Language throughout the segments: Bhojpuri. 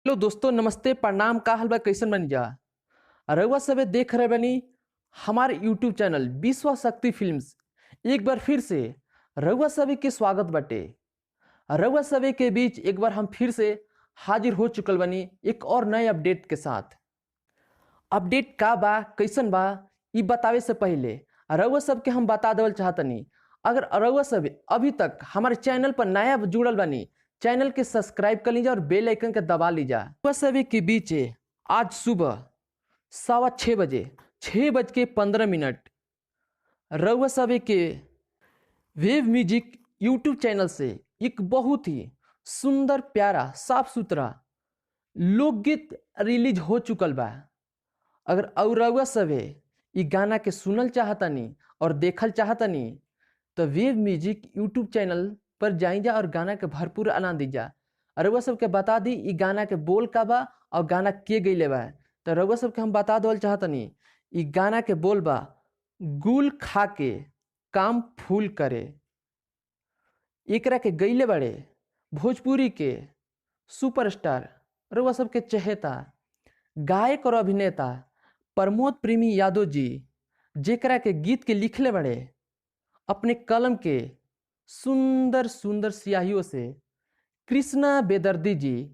हेलो दोस्तों, नमस्ते, प्रणाम। का हाल बा? कैसन बन जा रउआ सबे देख रहे बनी हमारे यूट्यूब चैनल विश्व शक्ति फिल्म्स। एक बार फिर से रउआ सभी के स्वागत बाटे। रउआ सभी के बीच एक बार हम फिर से हाजिर हो चुकल बनी एक और नए अपडेट के साथ। अपडेट का बा, कैसन बा, ये बतावे से पहले रउआ सब के हम बता देवल चाहतनी। अगर रउआ सब अभी तक हमारे चैनल पर नया जुड़ल बनी, चैनल के सब्सक्राइब कर लीजिए और बेल आइकन के दबा लीजिए। रउआ सभी के बीच आज सुबह 6:15 बजे 6:15 रउआ सभी के वेव म्यूजिक यूट्यूब चैनल से एक बहुत ही सुंदर, प्यारा, साफ सुथरा लोकगीत रिलीज हो चुकल बा। अगर और रउआ सभे ई गाना के सुनल चाहतनी और देखल चाहतनी तो वेव म्यूजिक यूट्यूब चैनल पर जाई जा और गाना के भरपूर आनंद दीजा। रउआ सबके बता दी ई गाना के बोल का बा और गाना के गईले बा। तो रउआ सबके हम बता देवल चाहतनी ई गाना के बोल बा, गुल खा के काम फूल करे। एकरा के गईले बड़े भोजपुरी के सुपरस्टार, रउआ सबके चहेता गायक और अभिनेता प्रमोद प्रेमी यादव जी, जेकरा के गीत के लिखले बड़े अपने कलम के सुंदर सुंदर स्याहियों से कृष्णा बेदर्दी जी,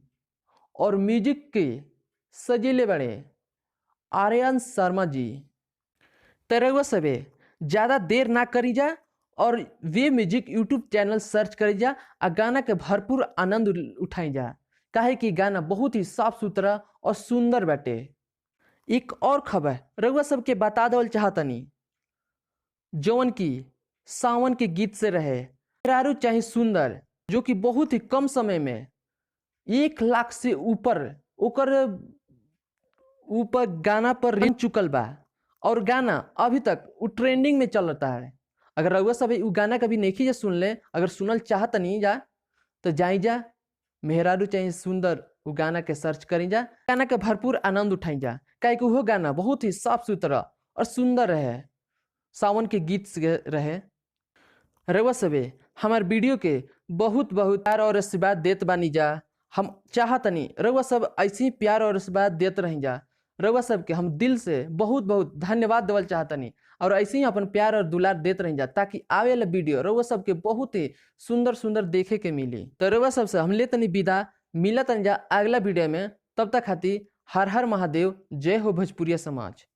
और म्यूजिक के सजेले बड़े आर्यन शर्मा जी। तरह सबे ज़्यादा देर ना करी जा और वे म्यूजिक यूट्यूब चैनल सर्च करी जा और गाना के भरपूर आनंद उठाई जा, काहे कि गाना बहुत ही साफ सुथरा और सुंदर बाटे। एक और खबर रउआ सबके बता देवल चाहतनी, जौन की सावन के गीत से रहे मेहरारू चाहे सुंदर, जो कि बहुत ही कम समय में 1 लाख से ऊपर ऊपर गाना पर रेंज चुकल बा और गाना अभी तक वो ट्रेंडिंग में चल रहा है। अगर रउआ सब वो गाना कभी नहीं जा सुन ले, अगर सुनल चाहत नहीं जा तो जाई जा मेहरारू चाहे सुंदर वो गाना के सर्च करी जा, गाना के भरपूर आनंद उठाई जा, काहे कि वो गाना बहुत ही साफ सुथरा और सुंदर रहे, सावन के गीत से रहे। रउआ सबे हमार वीडियो के बहुत बहुत प्यार और आशीर्वाद देत बानी जा। हम चाहतनी रउआ सब ऐसे ही प्यार और आशीर्वाद देते रही जा। रउआ सब के हम दिल से बहुत बहुत धन्यवाद देवल चाहतनी और ऐसे ही अपन प्यार और दुलार देते रही जा, ताकि आवे वाला वीडियो रउआ सब के बहुत ही सुंदर सुंदर देखे के मिली। तो रउआ सब से हम लेतनी विदा, मिलत जा अगला वीडियो में। तब तक खातिर हर हर महादेव, जय हो भोजपुरिया समाज।